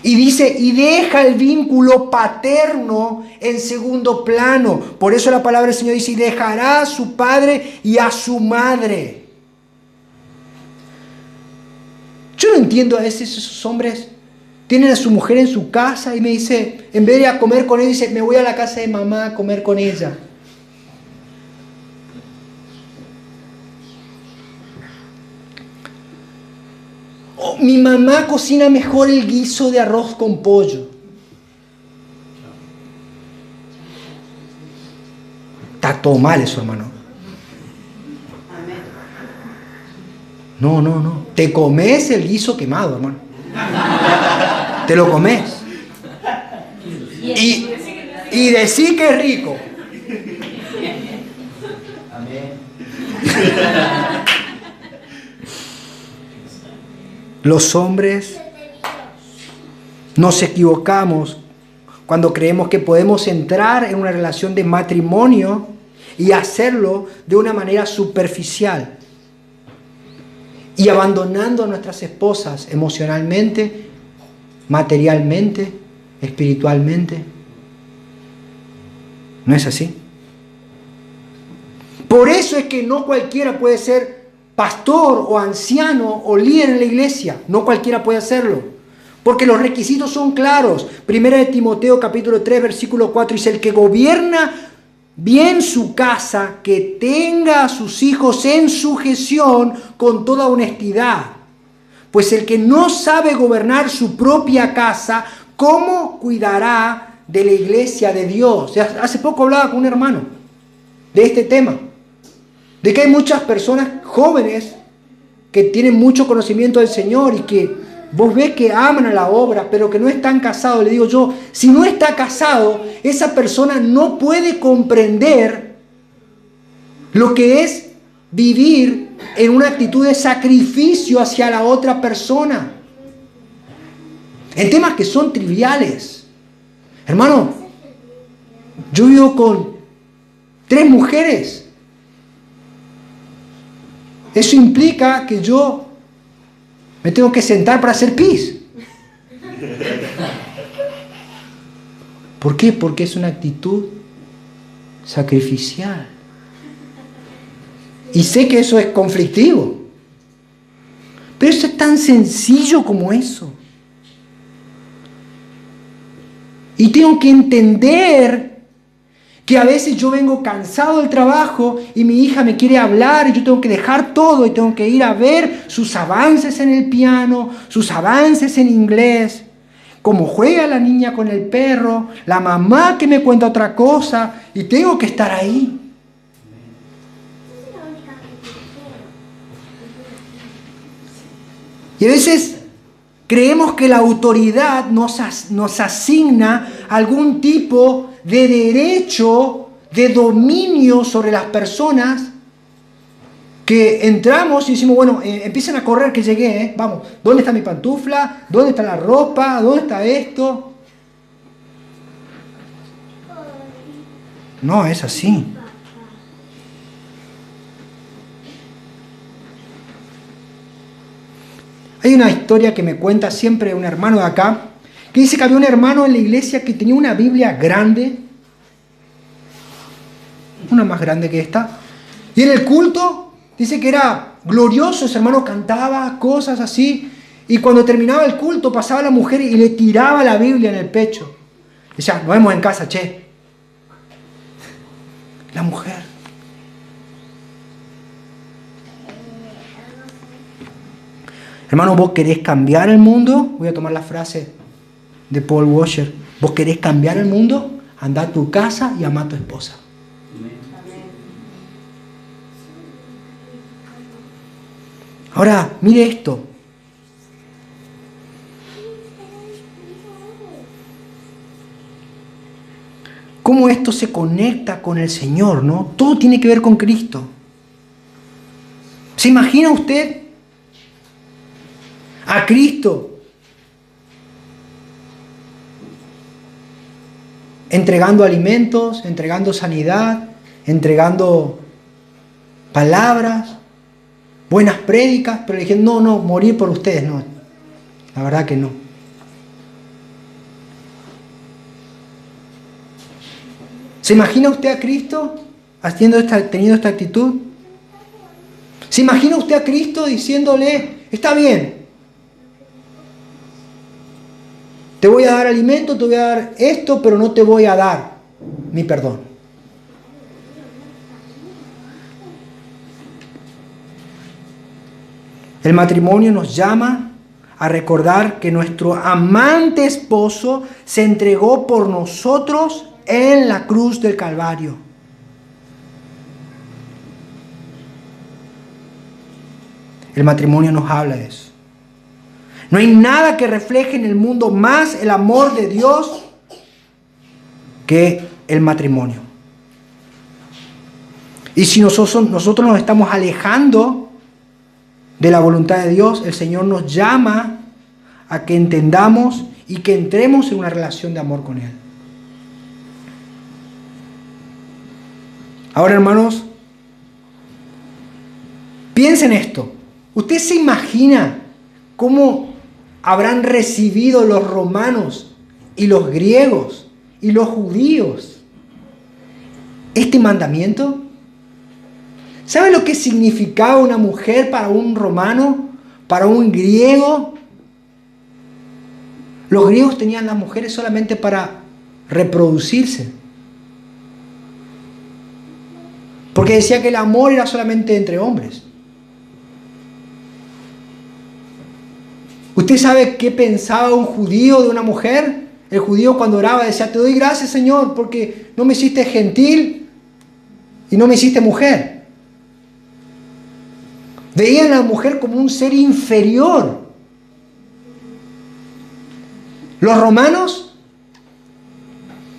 Y dice, y deja el vínculo paterno en segundo plano. Por eso la palabra del Señor dice, y dejará a su padre y a su madre. Yo no entiendo a veces esos hombres tienen a su mujer en su casa y me dice, en vez de ir a comer con ella, dice, me voy a la casa de mamá a comer con ella. Oh, mi mamá cocina mejor el guiso de arroz con pollo. Está todo mal eso, hermano. No. Te comes el guiso quemado, hermano. Te lo comes. Y decís que es rico. Los hombres nos equivocamos cuando creemos que podemos entrar en una relación de matrimonio y hacerlo de una manera superficial y abandonando a nuestras esposas emocionalmente materialmente, espiritualmente. ¿No es así? Por eso es que no cualquiera puede ser pastor o anciano o líder en la iglesia. No cualquiera puede hacerlo. Porque los requisitos son claros. Primera de Timoteo capítulo 3 versículo 4 dice: el que gobierna bien su casa, que tenga a sus hijos en sujeción con toda honestidad. Pues el que no sabe gobernar su propia casa, ¿cómo cuidará de la iglesia de Dios? O sea, hace poco hablaba con un hermano de este tema. De que hay muchas personas jóvenes que tienen mucho conocimiento del Señor y que vos ves que aman a la obra, pero que no están casados. Le digo yo, si no está casado, esa persona no puede comprender lo que es vivir en una actitud de sacrificio hacia la otra persona. En temas que son triviales. Hermano, yo vivo con 3 mujeres. Eso implica que yo me tengo que sentar para hacer pis. ¿Por qué? Porque es una actitud sacrificial. Y sé que eso es conflictivo. Pero eso es tan sencillo como eso. Y tengo que entender que a veces yo vengo cansado del trabajo y mi hija me quiere hablar y yo tengo que dejar todo y tengo que ir a ver sus avances en el piano, sus avances en inglés, cómo juega la niña con el perro, la mamá que me cuenta otra cosa y tengo que estar ahí. Y a veces creemos que la autoridad nos asigna algún tipo de derecho, de dominio sobre las personas, que entramos y decimos, bueno, empiecen a correr que llegué, vamos, ¿dónde está mi pantufla? ¿Dónde está la ropa? ¿Dónde está esto? No, es así. Hay una historia que me cuenta siempre un hermano de acá, que dice que había un hermano en la iglesia que tenía una Biblia grande, una más grande que esta, y en el culto dice que era glorioso, ese hermano cantaba cosas así, y cuando terminaba el culto pasaba la mujer y le tiraba la Biblia en el pecho. Decía, nos vemos en casa, che. La mujer. Hermano, ¿vos querés cambiar el mundo? Voy a tomar la frase de Paul Washer. ¿Vos querés cambiar el mundo? Andá a tu casa y amá a tu esposa. Ahora, mire esto. Cómo esto se conecta con el Señor, ¿no? Todo tiene que ver con Cristo. ¿Se imagina usted a Cristo entregando alimentos, entregando sanidad, entregando palabras, buenas prédicas, pero le dije, no, morir por ustedes, no. La verdad que no. ¿Se imagina usted a Cristo teniendo esta actitud? ¿Se imagina usted a Cristo diciéndole, está bien, te voy a dar alimento, te voy a dar esto, pero no te voy a dar mi perdón? El matrimonio nos llama a recordar que nuestro amante esposo se entregó por nosotros en la cruz del Calvario. El matrimonio nos habla de eso. No hay nada que refleje en el mundo más el amor de Dios que el matrimonio. Y si nosotros nos estamos alejando de la voluntad de Dios, el Señor nos llama a que entendamos y que entremos en una relación de amor con Él. Ahora, hermanos, piensen esto. ¿Usted se imagina cómo habrán recibido los romanos y los griegos y los judíos este mandamiento? ¿Sabe lo que significaba una mujer para un romano, para un griego? Los griegos tenían las mujeres solamente para reproducirse. Porque decía que el amor era solamente entre hombres. ¿Usted sabe qué pensaba un judío de una mujer? El judío cuando oraba decía, te doy gracias, Señor, porque no me hiciste gentil y no me hiciste mujer. Veían a la mujer como un ser inferior. Los romanos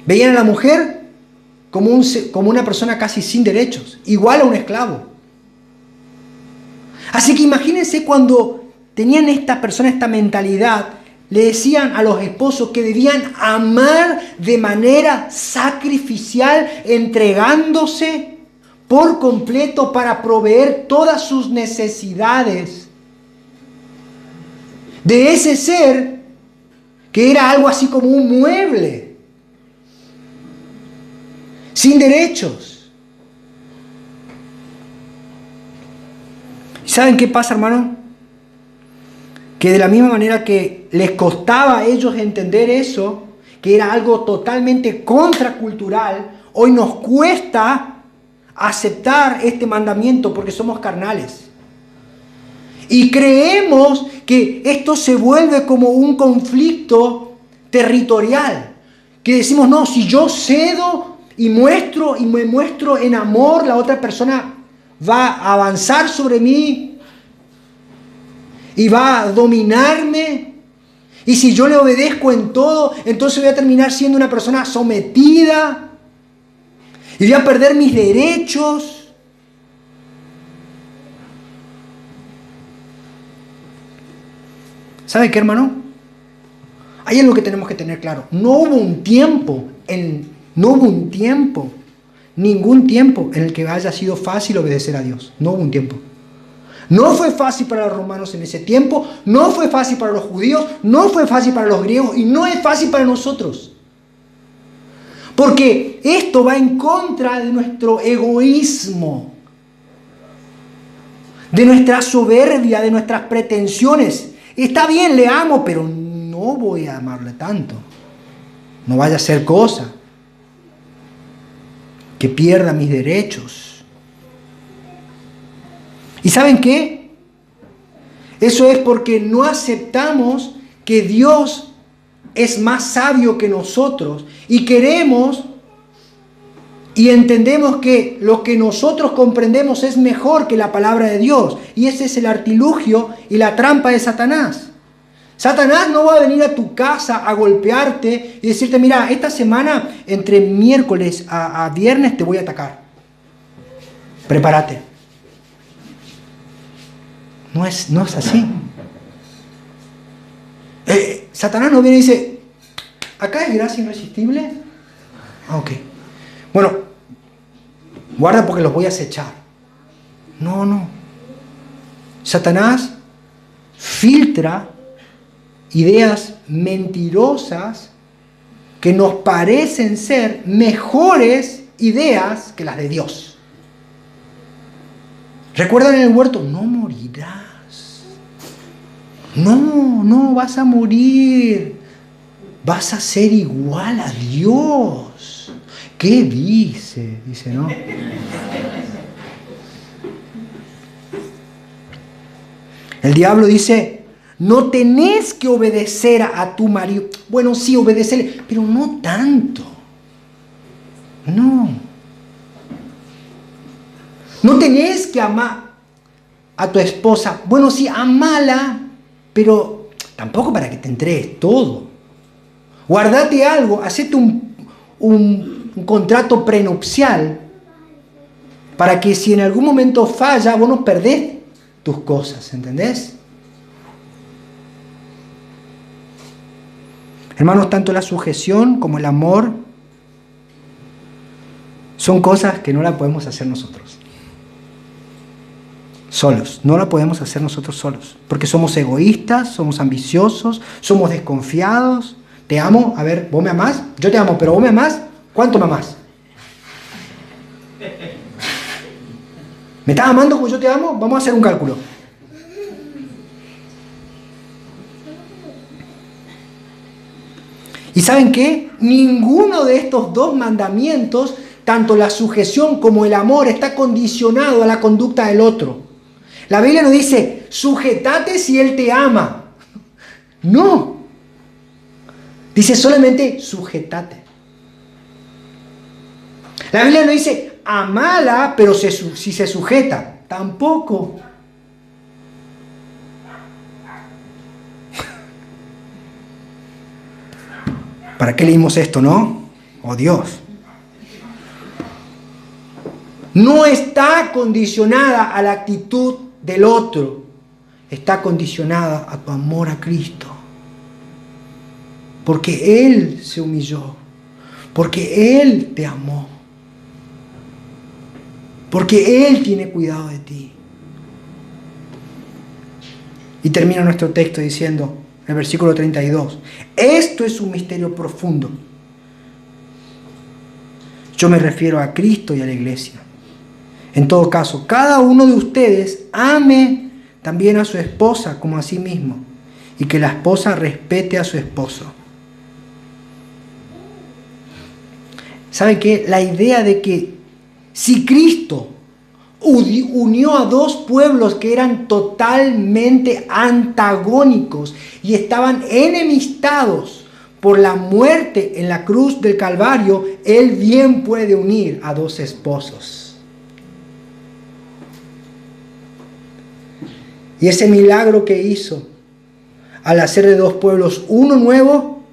veían a la mujer como una persona casi sin derechos, igual a un esclavo. Así que imagínense cuando tenían esta persona, esta mentalidad, le decían a los esposos que debían amar de manera sacrificial, entregándose por completo para proveer todas sus necesidades de ese ser que era algo así como un mueble, sin derechos. ¿Saben qué pasa, hermano? Que de la misma manera que les costaba a ellos entender eso, que era algo totalmente contracultural, hoy nos cuesta aceptar este mandamiento porque somos carnales. Y creemos que esto se vuelve como un conflicto territorial. Que decimos, no, si yo cedo y me muestro en amor, la otra persona va a avanzar sobre mí y va a dominarme. Y si yo le obedezco en todo, entonces voy a terminar siendo una persona sometida y voy a perder mis derechos. ¿Sabe qué, hermano? Hay algo que tenemos que tener claro. No hubo ningún tiempo en el que haya sido fácil obedecer a Dios. No hubo un tiempo. No fue fácil para los romanos en ese tiempo, no fue fácil para los judíos, no fue fácil para los griegos y no es fácil para nosotros. Porque esto va en contra de nuestro egoísmo, de nuestra soberbia, de nuestras pretensiones. Está bien, le amo, pero no voy a amarle tanto. No vaya a ser cosa que pierda mis derechos. ¿Y saben qué? Eso es porque no aceptamos que Dios es más sabio que nosotros y queremos y entendemos que lo que nosotros comprendemos es mejor que la palabra de Dios. Y ese es el artilugio y la trampa de Satanás. Satanás no va a venir a tu casa a golpearte y decirte, mira, esta semana entre miércoles a viernes te voy a atacar. Prepárate. No es así. Satanás no viene y dice, acá es gracia irresistible. Ok. Bueno, guarda porque los voy a acechar. No. Satanás filtra ideas mentirosas que nos parecen ser mejores ideas que las de Dios. ¿Recuerdan en el huerto? No morirás. No vas a morir. Vas a ser igual a Dios. ¿Qué dice? Dice, ¿no? El diablo dice, no tenés que obedecer a tu marido. Bueno, sí, obedecerle, pero no tanto. No. No tenés que amar a tu esposa. Bueno, sí, amala, pero tampoco para que te entregues todo. Guardate algo, hacete un contrato prenupcial para que si en algún momento falla, vos no perdés tus cosas, ¿entendés? Hermanos, tanto la sujeción como el amor son cosas que no las podemos hacer nosotros. solos. No la podemos hacer nosotros solos. Porque somos egoístas, somos ambiciosos, somos desconfiados. Te amo, a ver, ¿vos me amás? Yo te amo, pero ¿vos me amás? ¿Cuánto me amás? ¿Me estás amando como yo te amo? Vamos a hacer un cálculo. ¿Y saben qué? Ninguno de estos dos mandamientos, tanto la sujeción como el amor, está condicionado a la conducta del otro. La Biblia no dice, sujetate si él te ama. No. Dice solamente, sujetate. La Biblia no dice, amala, pero si se sujeta. Tampoco. ¿Para qué leímos esto, no? Oh Dios. No está condicionada a la actitud del otro. Está condicionada a tu amor a Cristo. Porque Él se humilló. Porque Él te amó. Porque Él tiene cuidado de ti. Y termina nuestro texto diciendo, en el versículo 32, esto es un misterio profundo. Yo me refiero a Cristo y a la iglesia. En todo caso, cada uno de ustedes ame también a su esposa como a sí mismo, y que la esposa respete a su esposo. ¿Saben qué? La idea de que si Cristo unió a dos pueblos que eran totalmente antagónicos y estaban enemistados por la muerte en la cruz del Calvario, Él bien puede unir a dos esposos. Y ese milagro que hizo al hacer de dos pueblos uno nuevo,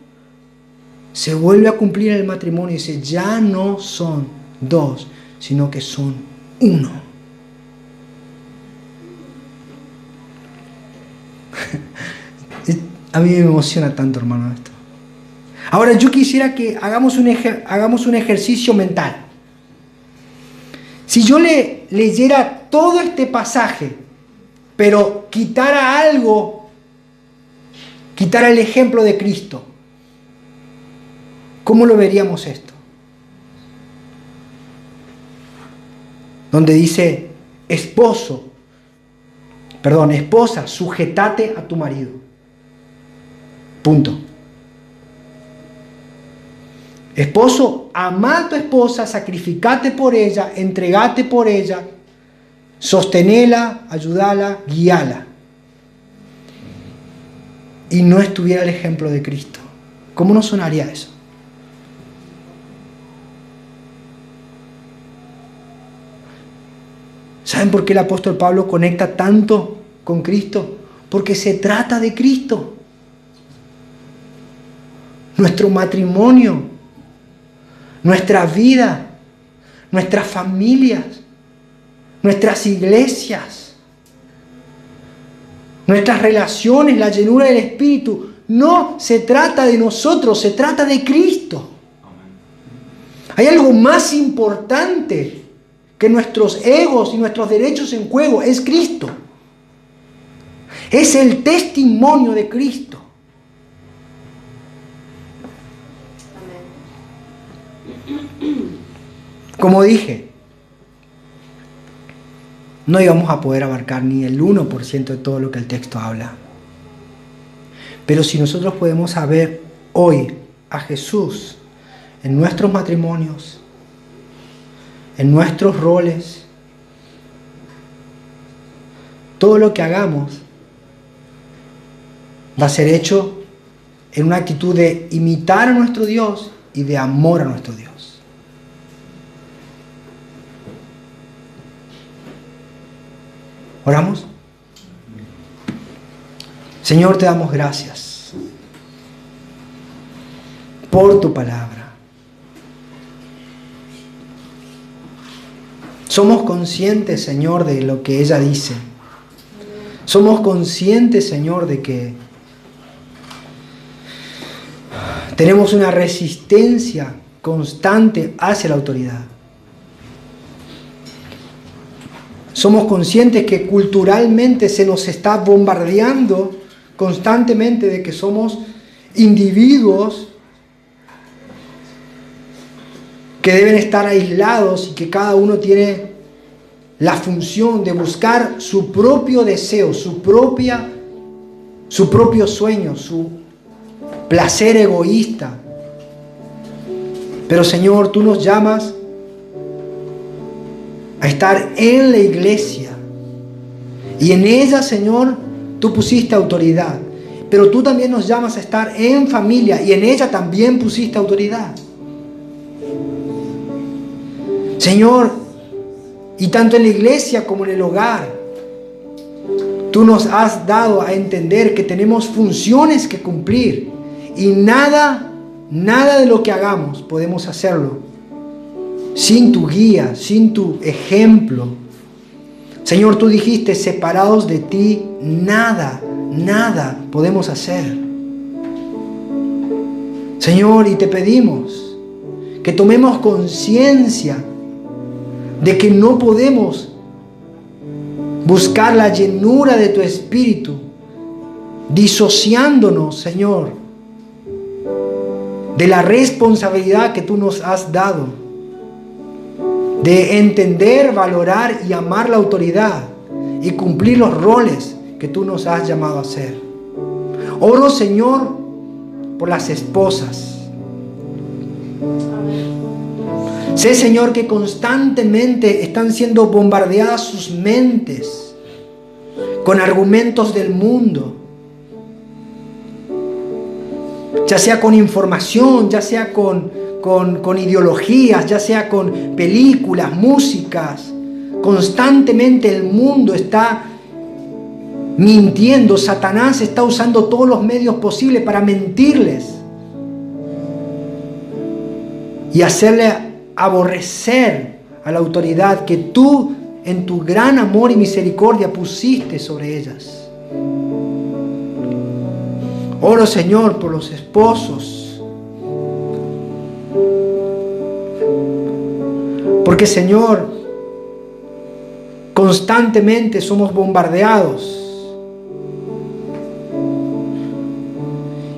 se vuelve a cumplir en el matrimonio y dice, ya no son dos, sino que son uno. A mí me emociona tanto, hermano, esto. Ahora yo quisiera que hagamos un ejercicio mental. Si yo leyera todo este pasaje, pero quitara algo, quitara el ejemplo de Cristo, ¿cómo lo veríamos esto? Donde dice, esposa, sujetate a tu marido. Punto. Esposo, ama a tu esposa, sacrificate por ella, entregate por ella, sostenela, ayúdala, guíala. Y no estuviera el ejemplo de Cristo. ¿Cómo nos sonaría eso? ¿Saben por qué el apóstol Pablo conecta tanto con Cristo? Porque se trata de Cristo. Nuestro matrimonio, nuestra vida, nuestras familias, nuestras iglesias, nuestras relaciones, la llenura del Espíritu, no se trata de nosotros, se trata de Cristo. Hay algo más importante que nuestros egos y nuestros derechos en juego, es Cristo. Es el testimonio de Cristo. Como dije, no íbamos a poder abarcar ni el 1% de todo lo que el texto habla. Pero si nosotros podemos saber hoy a Jesús en nuestros matrimonios, en nuestros roles, todo lo que hagamos va a ser hecho en una actitud de imitar a nuestro Dios y de amor a nuestro Dios. ¿Oramos? Señor, te damos gracias por tu palabra. Somos conscientes, Señor, de lo que ella dice. Somos conscientes, Señor, de que tenemos una resistencia constante hacia la autoridad. Somos conscientes que culturalmente se nos está bombardeando constantemente de que somos individuos que deben estar aislados y que cada uno tiene la función de buscar su propio deseo, su propio sueño, su placer egoísta. Pero Señor, tú nos llamas a estar en la iglesia. Y en ella, Señor, tú pusiste autoridad. Pero tú también nos llamas a estar en familia y en ella también pusiste autoridad. Señor, y tanto en la iglesia como en el hogar, tú nos has dado a entender que tenemos funciones que cumplir y nada de lo que hagamos podemos hacerlo sin tu guía, sin tu ejemplo. Señor, tú dijiste, separados de ti, nada podemos hacer. Señor, y te pedimos que tomemos conciencia de que no podemos buscar la llenura de tu Espíritu disociándonos, Señor, de la responsabilidad que tú nos has dado de entender, valorar y amar la autoridad y cumplir los roles que tú nos has llamado a hacer. Oro, Señor, por las esposas. Sé, Señor, que constantemente están siendo bombardeadas sus mentes con argumentos del mundo, ya sea con información, ya sea con ideologías, ya sea con películas, músicas. Constantemente el mundo está mintiendo. Satanás está usando todos los medios posibles para mentirles y hacerle aborrecer a la autoridad que tú en tu gran amor y misericordia pusiste sobre ellas. Oro, Señor, por los esposos, porque, Señor, constantemente somos bombardeados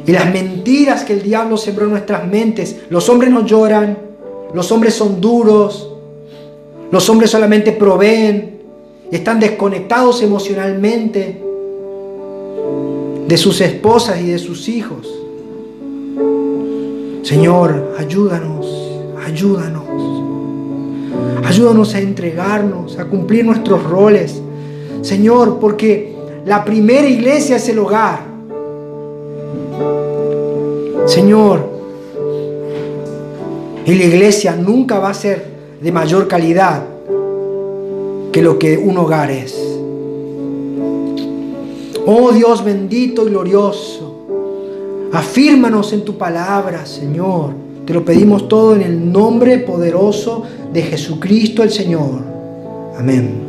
y las mentiras que el diablo sembró en nuestras mentes. Los hombres no lloran, los hombres son duros, los hombres solamente proveen y están desconectados emocionalmente de sus esposas y de sus hijos. Señor, ayúdanos a entregarnos, a cumplir nuestros roles, Señor, porque la primera iglesia es el hogar. Señor, y la iglesia nunca va a ser de mayor calidad que lo que un hogar es. Oh Dios bendito y glorioso, afírmanos en tu palabra, Señor. Te lo pedimos todo en el nombre poderoso de Jesucristo el Señor. Amén.